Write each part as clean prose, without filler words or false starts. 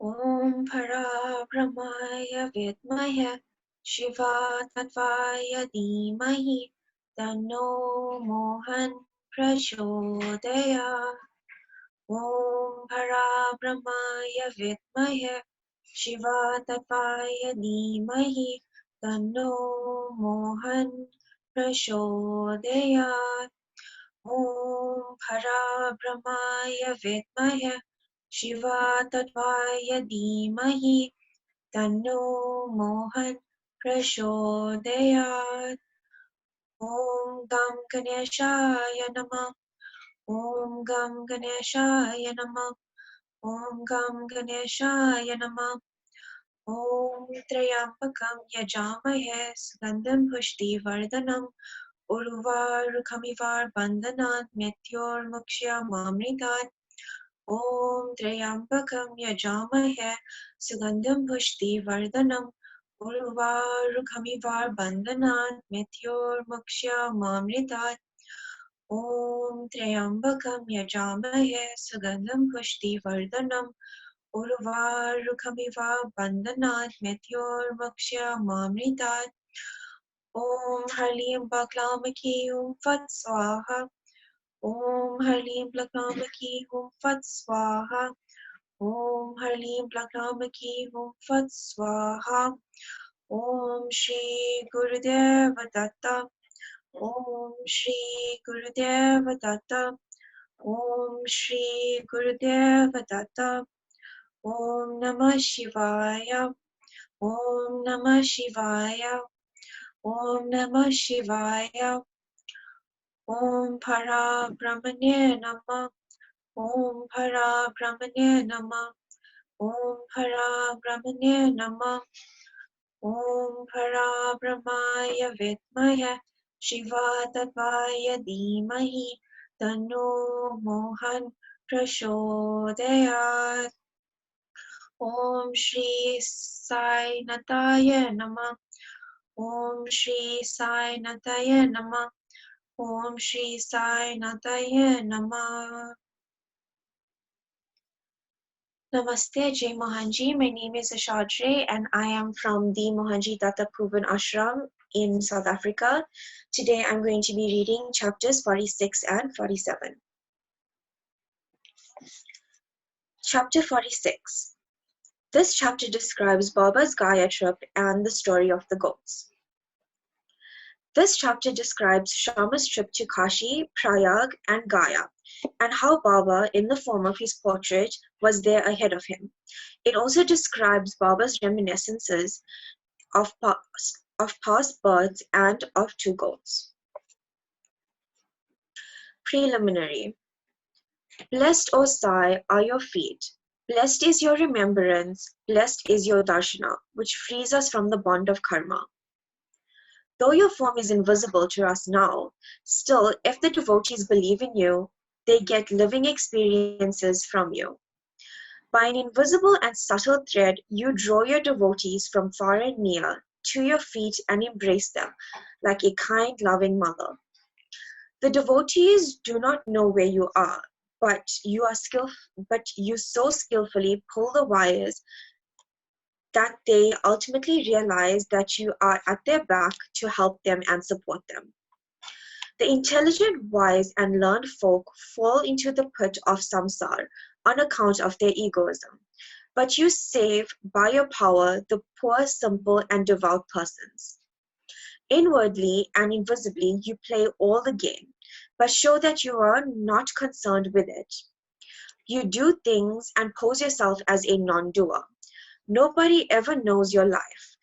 Om Parabrahmaya Vidmahe Shiva Tattvaya Dhimahi Tanno Mohan Prachodaya. Om Parabrahmaya Vidmahe Shiva Tattvaya Dhimahi Tanno Mohan Prachodaya. Om Parabrahmaya Vidmahe Shiva Tattvaya Dhimahi Tanno Mohan Prachodayat. Om Gam Ganeshaya Namah. Om Gam Ganeshaya Namah. Om Gam Ganeshaya Namah. Om Trayambakam Yajamahe Sugandham Pushti Vardhanam Urvarukamivar Bandhanat Mrityor Mukshya Mamritat. Om Trayambakam Yajamahe Sugandham Pushti Vardhanam Urvarukamivar Bandhanat Mrityor Mukshya Mamritat. Om Trayambakam Yajamahe Sugandham Pushti Vardhanam Urvarukamivar Bandhanat Mrityor Mukshya Mamritat. Om Harlim Baklamaki Om Fat Swaha. Om Harlim Baklamaki Om Fat Swaha. Om Harlim Baklamaki Om Fat Swaha. Om Shri Gurudeva Datta. Om Shri Gurudeva Datta. Om Shri Gurudeva Datta. Om Namah Shivaya. Om Namah Shivaya. Om Namah Shivaya. Om Para Brahmane Namah. Om Para Brahmane Namah. Om Para Brahmane Namah. Om Para Brahmaya Vidmaya Shiva Tattvaya Dhimahi Tanno Mohan Prachodayat. Om Shri Sai Nataya Namah. Om Shri Sai Nataya Namah. Om Shri Sai Nataya Namah. Namaste, Jai Mohanji. My name is Ashadre and I am from the Mohanji Datta Puban Ashram in South Africa. Today I'm going to be reading chapters 46 and 47. Chapter 46. This chapter describes Baba's Gaya trip and the story of the goats. This chapter describes Shyama's trip to Kashi, Prayag, and Gaya, and how Baba, in the form of his portrait, was there ahead of him. It also describes Baba's reminiscences of past births and of two goats. Preliminary. Blessed, O Sai, are your feet. Blessed is your remembrance. Blessed is your darshana, which frees us from the bond of karma. Though your form is invisible to us now, still, if the devotees believe in you, they get living experiences from you. By an invisible and subtle thread, you draw your devotees from far and near to your feet and embrace them like a kind, loving mother. The devotees do not know where you are, but you so skillfully pull the wires that they ultimately realize that you are at their back to help them and support them. The intelligent, wise, and learned folk fall into the pit of samsara on account of their egoism, but you save by your power the poor, simple, and devout persons. Inwardly and invisibly you play all the game, but show that you are not concerned with it. You do things and pose yourself as a non-doer. Nobody ever knows your life.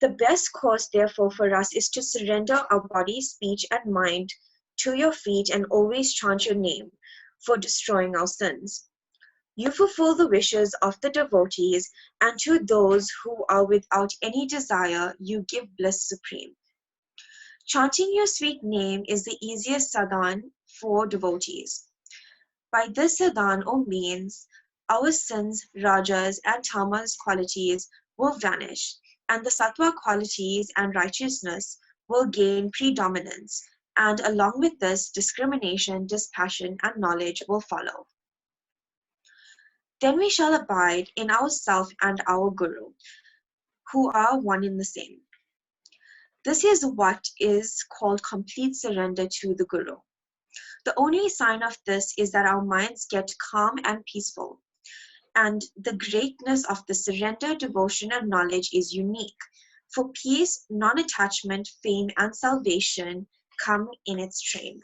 The best course, therefore, for us is to surrender our body, speech, and mind to your feet and always chant your name for destroying our sins. You fulfill the wishes of the devotees, and to those who are without any desire, you give bliss supreme. Chanting your sweet name is the easiest sadhan for devotees. By this sadhan or means, our sins, rajas, and tamas qualities will vanish, and the sattva qualities and righteousness will gain predominance, and along with this, discrimination, dispassion, and knowledge will follow. Then we shall abide in ourself and our Guru, who are one in the same. This is what is called complete surrender to the Guru. The only sign of this is that our minds get calm and peaceful, and the greatness of the surrender, devotion, and knowledge is unique. For peace, non-attachment, fame, and salvation come in its train.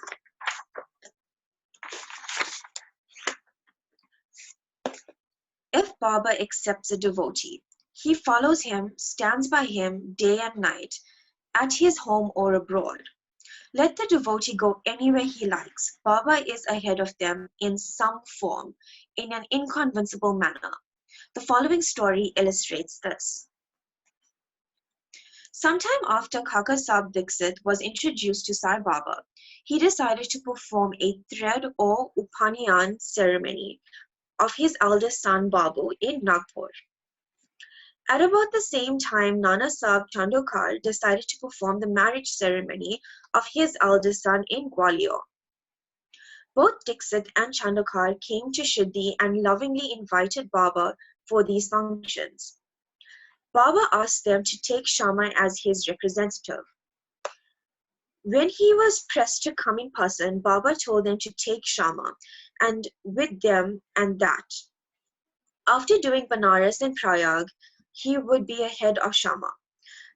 If Baba accepts a devotee, he follows him, stands by him day and night, at his home or abroad. Let the devotee go anywhere he likes. Baba is ahead of them in some form, in an inconceivable manner. The following story illustrates this. Sometime after Kaka Sahib Dixit was introduced to Sai Baba, he decided to perform a thread or upaniyan ceremony of his eldest son Babu in Nagpur. At about the same time, Nana Sahib Chandokar decided to perform the marriage ceremony of his eldest son in Gwalior. Both Dixit and Chandokar came to Siddhi and lovingly invited Baba for these functions. Baba asked them to take Shama as his representative. When he was pressed to come in person, Baba told them to take Shama and with them and that. After doing Banaras and Prayag, he would be ahead of Shama.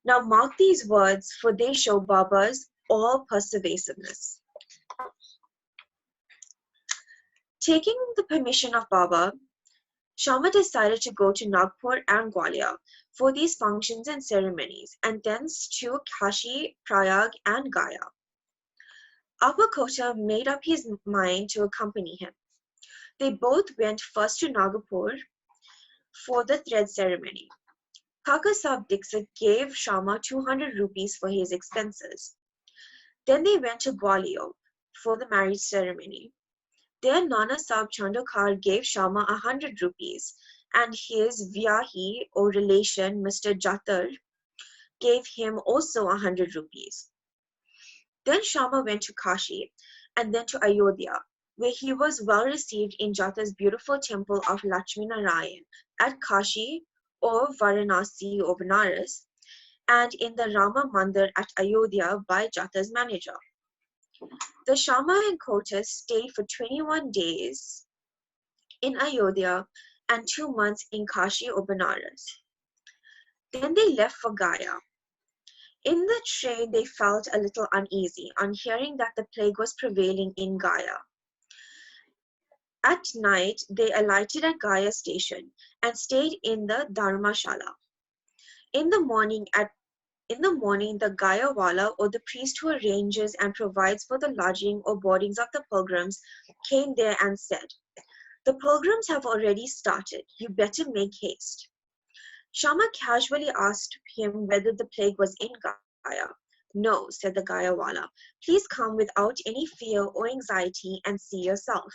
Now mark these words, for they show Baba's all persuasiveness. Taking the permission of Baba, Shama decided to go to Nagpur and Gwalior for these functions and ceremonies, and thence to Kashi, Prayag, and Gaya. Apakota made up his mind to accompany him. They both went first to Nagpur for the thread ceremony. Kaka Sahib Dixit gave Shama 200 rupees for his expenses. Then they went to Gwalior for the marriage ceremony. There Nana Sahib Chandokar gave Shama 100 rupees, and his Vyahi or relation Mr. Jatar gave him also 100 rupees. Then Shama went to Kashi and then to Ayodhya, where he was well received in Jatar's beautiful temple of Lakshmi Narayan at Kashi or Varanasi or Banaras, and in the Rama Mandir at Ayodhya by Jatar's manager. The Shama and Kota stayed for 21 days in Ayodhya and 2 months in Kashi or Banaras. Then they left for Gaya. In the train, they felt a little uneasy on hearing that the plague was prevailing in Gaya. At night, they alighted at Gaya station and stayed in the Dharmashala. In the morning, the Gaya Wala or the priest who arranges and provides for the lodging or boardings of the pilgrims came there and said, "The pilgrims have already started. You better make haste." Shama casually asked him whether the plague was in Gaya. "No," said the Gaya Wala. "Please come without any fear or anxiety and see yourself."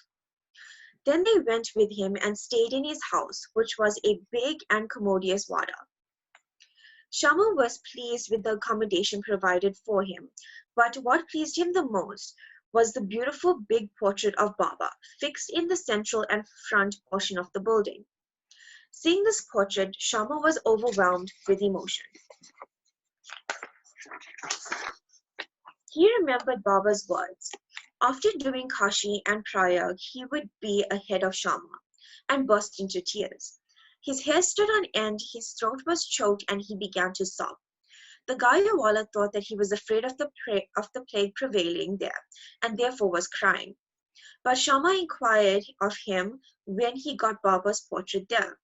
Then they went with him and stayed in his house, which was a big and commodious wada. Shama was pleased with the accommodation provided for him, but what pleased him the most was the beautiful big portrait of Baba, fixed in the central and front portion of the building. Seeing this portrait, Shama was overwhelmed with emotion. He remembered Baba's words. After doing Kashi and Prayag, he would be ahead of Shama, and burst into tears. His hair stood on end, his throat was choked, and he began to sob. The Gayawala thought that he was afraid of the plague prevailing there, and therefore was crying. But Shama inquired of him when he got Baba's portrait there.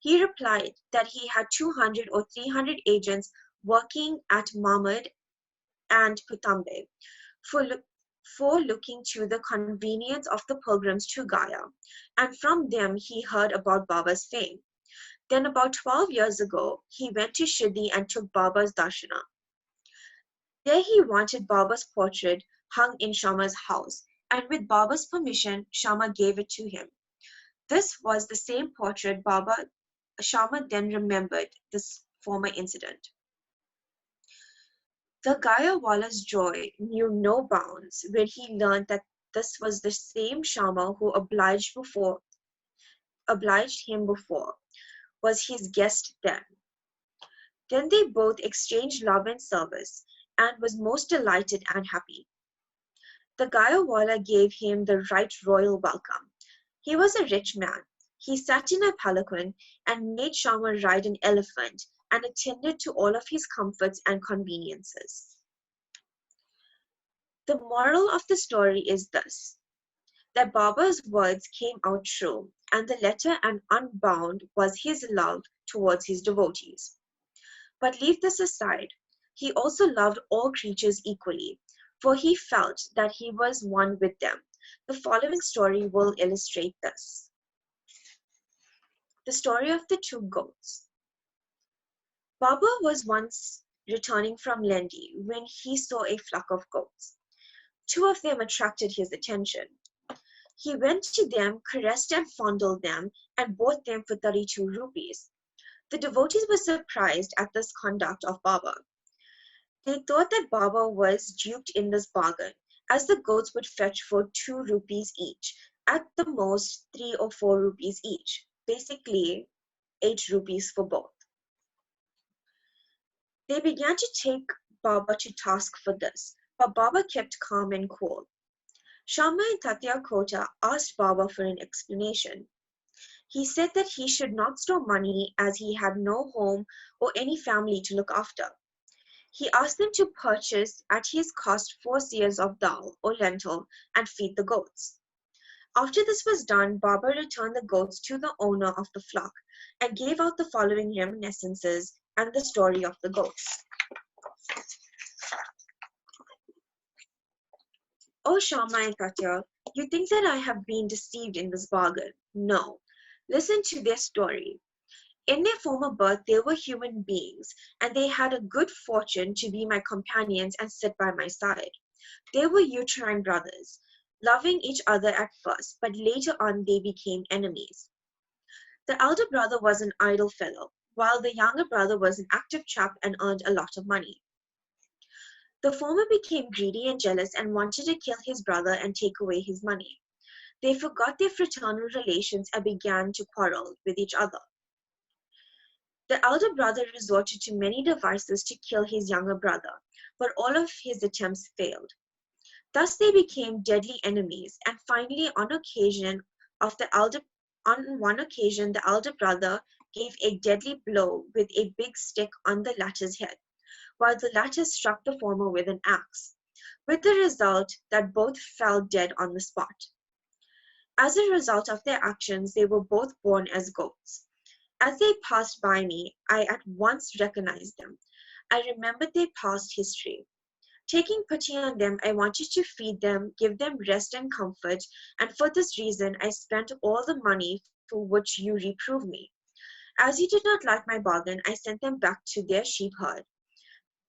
He replied that he had 200 or 300 agents working at Mahmud and Kutambe for looking to the convenience of the pilgrims to Gaya, and from them he heard about Baba's fame. Then about 12 years ago, he went to Siddhi and took Baba's darshana. There he wanted Baba's portrait hung in Shama's house, and with Baba's permission, Shama gave it to him. This was the same portrait Shama then remembered this former incident. The Gayawala's joy knew no bounds when he learned that this was the same Shama who obliged before obliged him before, was his guest then. Then they both exchanged love and service, and was most delighted and happy. The Gayawala gave him the right royal welcome. He was a rich man. He sat in a palanquin and made Shama ride an elephant and attended to all of his comforts and conveniences. The moral of the story is this, that Baba's words came out true, and the letter and unbound was his love towards his devotees. But leave this aside, he also loved all creatures equally, for he felt that he was one with them. The following story will illustrate this. The story of the two goats. Baba was once returning from Lendi when he saw a flock of goats. Two of them attracted his attention. He went to them, caressed and fondled them, and bought them for 32 rupees. The devotees were surprised at this conduct of Baba. They thought that Baba was duped in this bargain, as the goats would fetch for 2 rupees each, at the most 3 or 4 rupees each, basically 8 rupees for both. They began to take Baba to task for this, but Baba kept calm and cool. Shama and Tatya Kota asked Baba for an explanation. He said that he should not store money as he had no home or any family to look after. He asked them to purchase at his cost 4 seers of dal or lentil and feed the goats. After this was done, Baba returned the goats to the owner of the flock and gave out the following reminiscences and the story of the goats. Oh Shama and Katya, you think that I have been deceived in this bargain? No. Listen to their story. In their former birth, they were human beings, and they had a good fortune to be my companions and sit by my side. They were uterine brothers, loving each other at first, but later on they became enemies. The elder brother was an idle fellow, while the younger brother was an active chap and earned a lot of money. The former became greedy and jealous and wanted to kill his brother and take away his money. They forgot their fraternal relations and began to quarrel with each other. The elder brother resorted to many devices to kill his younger brother, but all of his attempts failed. Thus they became deadly enemies, and finally on one occasion the elder brother gave a deadly blow with a big stick on the latter's head, while the latter struck the former with an axe, with the result that both fell dead on the spot. As a result of their actions, they were both born as goats. As they passed by me, I at once recognized them. I remembered their past history. Taking pity on them, I wanted to feed them, give them rest and comfort, and for this reason I spent all the money for which you reprove me. As you did not like my bargain, I sent them back to their sheep herd.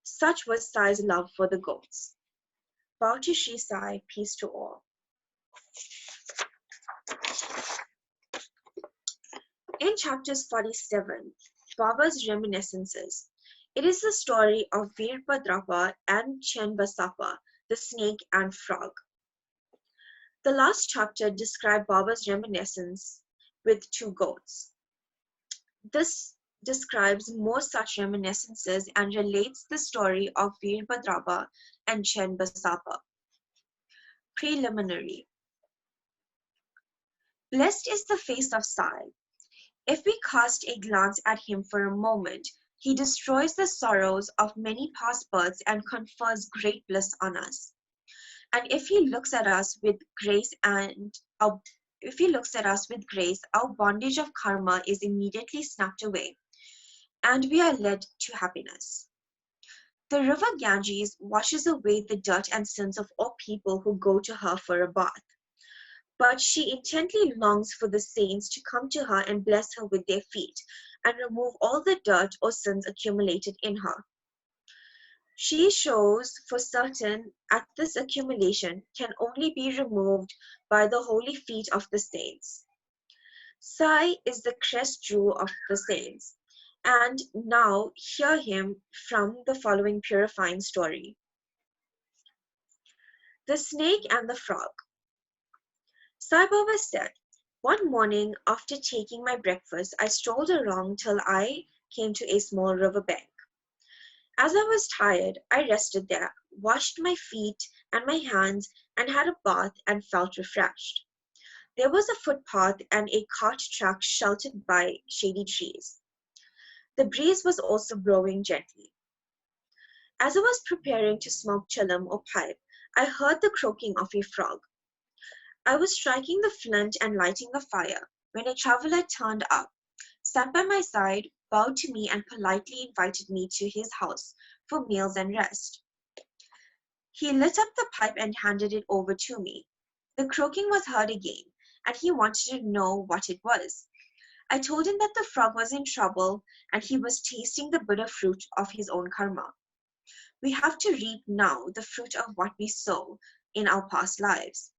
Such was Sai's love for the goats. Bow to Shri Sai, peace to all. In chapters 47, Baba's Reminiscences, it is the story of Veerbhadrapa and Chenbasapa, the snake and frog. The last chapter described Baba's reminiscence with 2 goats. This describes more such reminiscences and relates the story of Veerbhadrapa and Chenbasapa. Preliminary. Blessed is the face of Sai. If we cast a glance at him for a moment, he destroys the sorrows of many past births and confers great bliss on us. And if he looks at us with grace, our bondage of karma is immediately snapped away, and we are led to happiness. The river Ganges washes away the dirt and sins of all people who go to her for a bath. But she intently longs for the saints to come to her and bless her with their feet, and remove all the dirt or sins accumulated in her. She shows for certain that this accumulation can only be removed by the holy feet of the saints. Sai is the crest jewel of the saints, and now hear him from the following purifying story. The snake and the frog. Sai Baba said, One morning, after taking my breakfast, I strolled along till I came to a small river bank. As I was tired, I rested there, washed my feet and my hands, and had a bath and felt refreshed. There was a footpath and a cart track sheltered by shady trees. The breeze was also blowing gently. As I was preparing to smoke chillum or pipe, I heard the croaking of a frog. I was striking the flint and lighting the fire when a traveler turned up, sat by my side, bowed to me, and politely invited me to his house for meals and rest. He lit up the pipe and handed it over to me. The croaking was heard again, and he wanted to know what it was. I told him that the frog was in trouble and he was tasting the bitter fruit of his own karma. We have to reap now the fruit of what we sow in our past lives,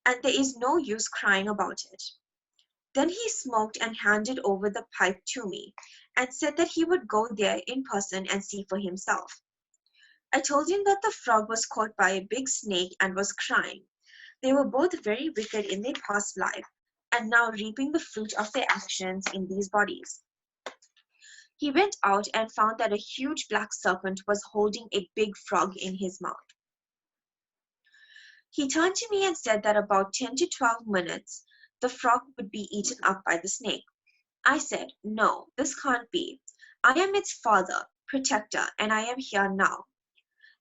and there is no use crying about it. Then he smoked and handed over the pipe to me and said that he would go there in person and see for himself. I told him that the frog was caught by a big snake and was crying. They were both very wicked in their past life and now reaping the fruit of their actions in these bodies. He went out and found that a huge black serpent was holding a big frog in his mouth. He turned to me and said that about 10 to 12 minutes, the frog would be eaten up by the snake. I said, "No, this can't be. I am its father, protector, and I am here now.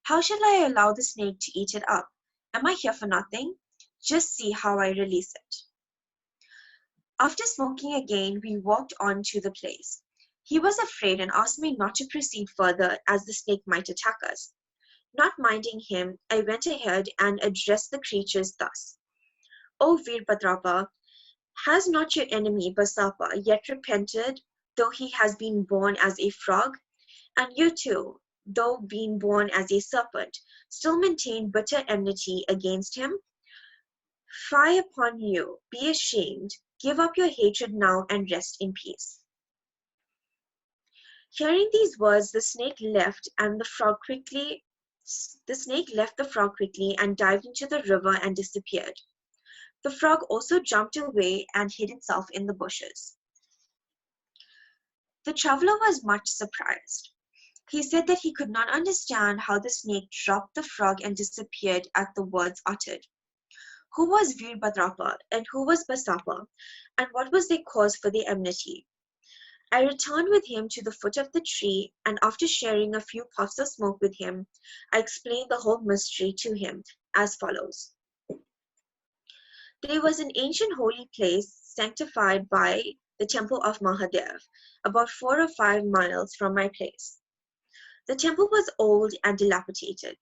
How shall I allow the snake to eat it up? Am I here for nothing? Just see how I release it." After smoking again, we walked on to the place. He was afraid and asked me not to proceed further as the snake might attack us. Not minding him, I went ahead and addressed the creatures thus: "O Virabhadrapa, has not your enemy Basapa yet repented, though he has been born as a frog? And you too, though being born as a serpent, still maintain bitter enmity against him? Fie upon you, be ashamed, give up your hatred now and rest in peace." Hearing these words, the snake left the frog quickly and dived into the river and disappeared. The frog also jumped away and hid itself in the bushes. The traveler was much surprised. He said that he could not understand how the snake dropped the frog and disappeared at the words uttered. Who was Virabhadrapa and who was Basapa, and what was their cause for their enmity? I returned with him to the foot of the tree, and after sharing a few puffs of smoke with him, I explained the whole mystery to him as follows. There was an ancient holy place sanctified by the temple of Mahadev, about 4 or 5 miles from my place. The temple was old and dilapidated.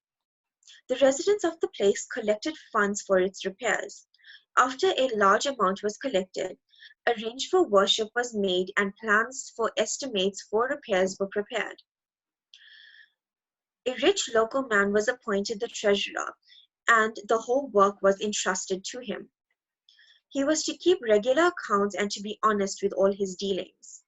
The residents of the place collected funds for its repairs. After a large amount was collected, arranged for worship was made and plans for estimates for repairs were prepared. A rich local man was appointed the treasurer, and the whole work was entrusted to him. He was to keep regular accounts and to be honest with all his dealings.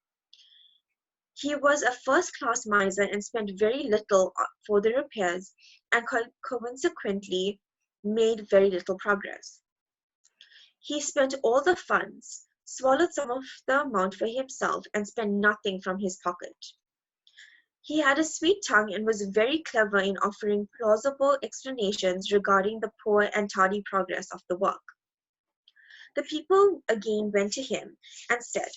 He was a first-class miser and spent very little for the repairs and consequently made very little progress. He spent all the funds, swallowed some of the amount for himself, and spent nothing from his pocket. He had a sweet tongue and was very clever in offering plausible explanations regarding the poor and tardy progress of the work. The people again went to him and said,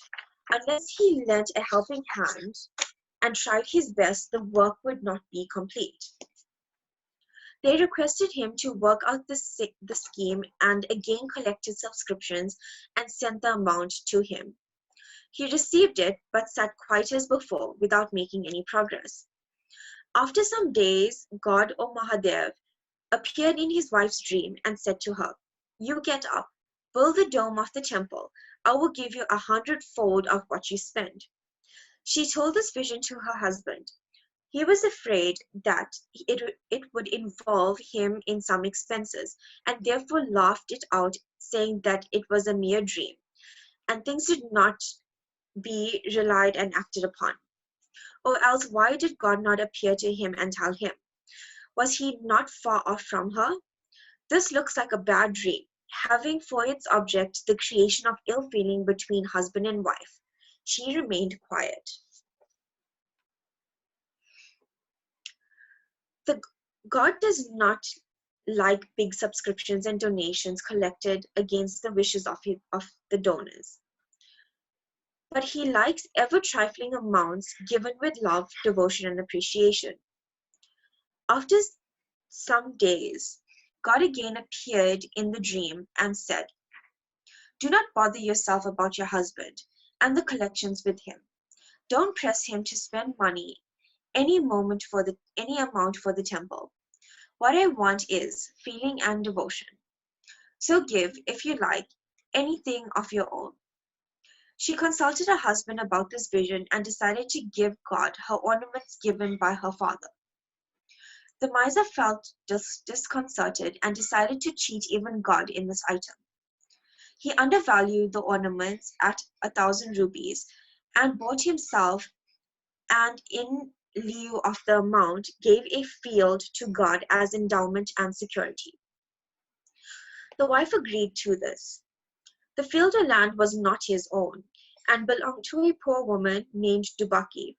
unless he lent a helping hand and tried his best, the work would not be complete. They requested him to work out the scheme and again collected subscriptions and sent the amount to him. He received it but sat quite as before without making any progress. After some days, God or Mahadev appeared in his wife's dream and said to her, "You get up, build the dome of the temple. I will give you 100-fold of what you spend." She told this vision to her husband. He was afraid that it would involve him in some expenses and therefore laughed it out, saying that it was a mere dream and things did not be relied and acted upon. Or else why did God not appear to him and tell him? Was he not far off from her? This looks like a bad dream. having for its object the creation of ill feeling between husband and wife. She remained quiet. The God does not like big subscriptions and donations collected against the wishes of the donors. But he likes ever-trifling amounts given with love, devotion, and appreciation. After some days, God again appeared in the dream and said, "Do not bother yourself about your husband and the collections with him. Don't press him to spend money any amount for the temple. What I want is feeling and devotion. So give, if you like, anything of your own." She consulted her husband about this vision and decided to give God her ornaments given by her father. The miser felt disconcerted and decided to cheat even God in this item. He undervalued the ornaments at 1,000 rupees and bought himself, and in lieu of the amount, gave a field to God as endowment and security. The wife agreed to this. The field or land was not his own and belonged to a poor woman named Dubaki,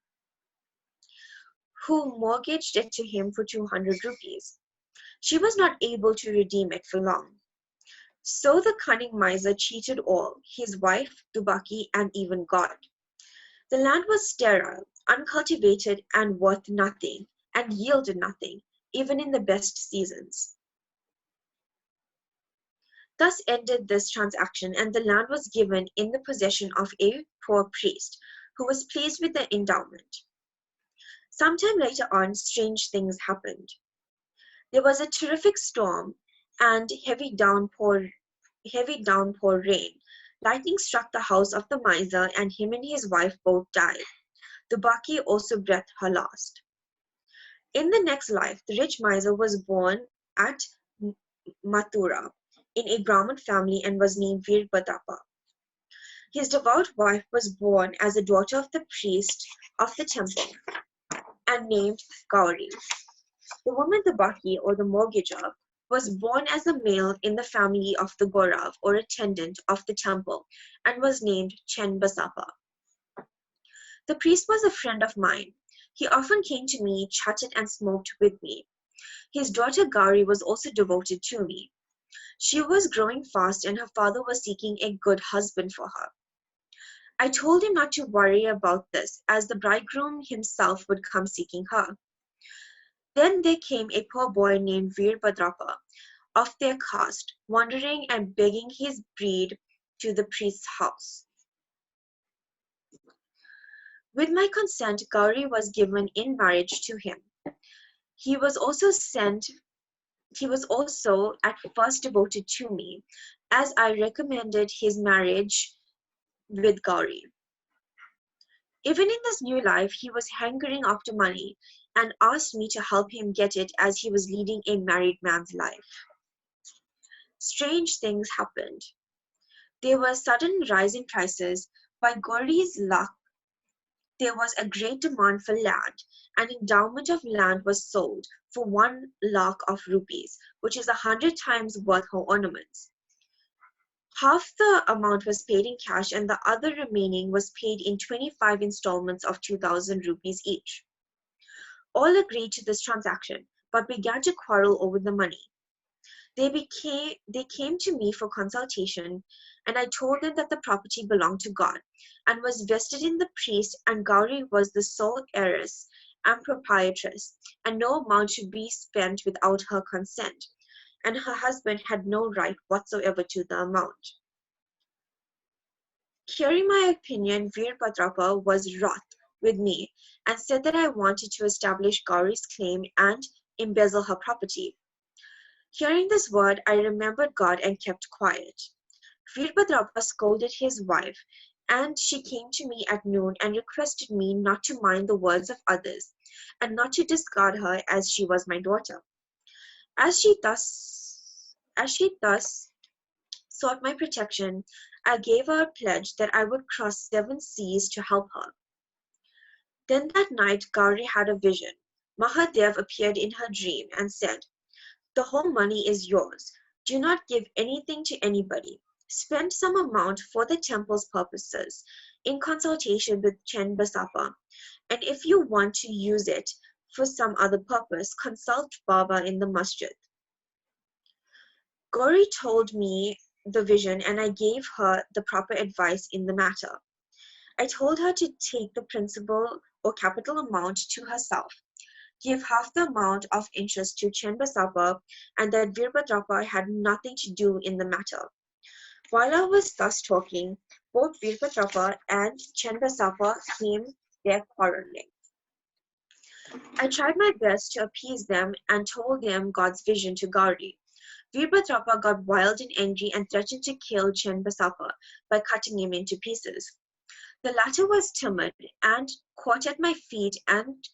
who mortgaged it to him for 200 rupees. She was not able to redeem it for long. So the cunning miser cheated all, his wife, Dubaki, and even God. The land was sterile, uncultivated, and worth nothing, and yielded nothing, even in the best seasons. Thus ended this transaction, and the land was given in the possession of a poor priest, who was pleased with the endowment. Sometime later on, strange things happened. There was a terrific storm and heavy downpour rain. Lightning struck the house of the miser, and him and his wife both died. Dubaki also breathed her last. In the next life, the rich miser was born at Mathura in a Brahmin family and was named Veerbhadra. His devout wife was born as a daughter of the priest of the temple and named Gauri. The woman Dubaki, or the mortgager, was born as a male in the family of the Gaurav, or attendant of the temple, and was named Chen Basapa. The priest was a friend of mine. He often came to me, chatted and smoked with me. His daughter Gauri was also devoted to me. She was growing fast and her father was seeking a good husband for her. I told him not to worry about this, as the bridegroom himself would come seeking her. Then there came a poor boy named Veerbhadra of their caste, wandering and begging his bread to the priest's house. With my consent, Gauri was given in marriage to him. He was also at first devoted to me, as I recommended his marriage with Gauri. Even in this new life, he was hankering after money and asked me to help him get it, as he was leading a married man's life. Strange things happened. There was a sudden rise in prices. By Gauri's luck, there was a great demand for land. An endowment of land was sold for 1 lakh of rupees, which is 100 times worth her ornaments. Half the amount was paid in cash, and the other remaining was paid in 25 installments of 2,000 rupees each. All agreed to this transaction, but began to quarrel over the money. They came to me for consultation, and I told them that the property belonged to God and was vested in the priest, and Gauri was the sole heiress and proprietress, and no amount should be spent without her consent, and her husband had no right whatsoever to the amount. Hearing my opinion, Veerbhadra was wroth with me and said that I wanted to establish Gauri's claim and embezzle her property. Hearing this word, I remembered God and kept quiet. Veerbhadra scolded his wife, and she came to me at noon and requested me not to mind the words of others, and not to discard her, as she was my daughter. As she thus sought my protection, I gave her a pledge that I would cross 7 seas to help her. Then that night Gauri had a vision. Mahadev appeared in her dream and said, "The whole money is yours. Do not give anything to anybody. Spend some amount for the temple's purposes in consultation with Chen Basapa, and if you want to use it for some other purpose, consult Baba in the masjid. Gauri told me the vision and I gave her the proper advice in the matter. I told her to take the principal or capital amount to herself, give half the amount of interest to Chenbasapa, and that Virbadrapa had nothing to do in the matter. While I was thus talking, both Virbadrapa and Chenbasapa came there quarreling. I tried my best to appease them and told them God's vision to Gauri. Virbadrapa got wild and angry and threatened to kill Chenbasapa by cutting him into pieces. The latter was timid and caught at my feet and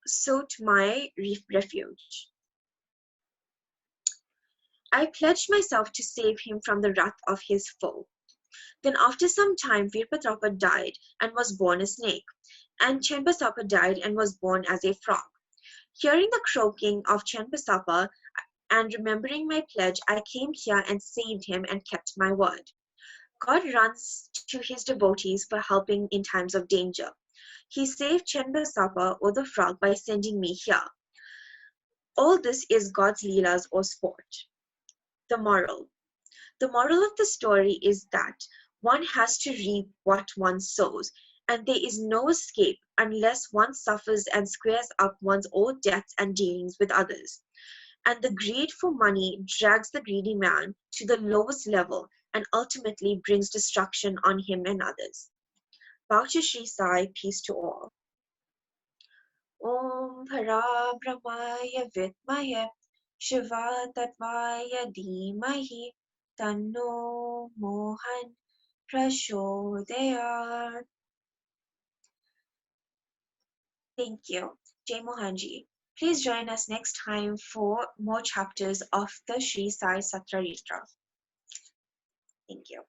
sought my refuge. I pledged myself to save him from the wrath of his foe. Then after some time Virpatrapa died and was born a snake, and Chenbasapa died and was born as a frog. Hearing the croaking of Chenbasapa and remembering my pledge, I came here and saved him and kept my word. God runs to his devotees for helping in times of danger. He saved Chenbasapa or the frog by sending me here. All this is God's leelas or sport. The moral. The moral of the story is that one has to reap what one sows, and there is no escape unless one suffers and squares up one's old debts and dealings with others. And the greed for money drags the greedy man to the lowest level and ultimately brings destruction on him and others. Bow to Shri Sai, peace to all. Om Hara Brahmaya Vidmahe Shiva Tattvaya Dhimahi Tanno Mohan Prachodayat. Thank you, Jai Mohanji. Please join us next time for more chapters of the Shri Sai Satcharitra. Thank you.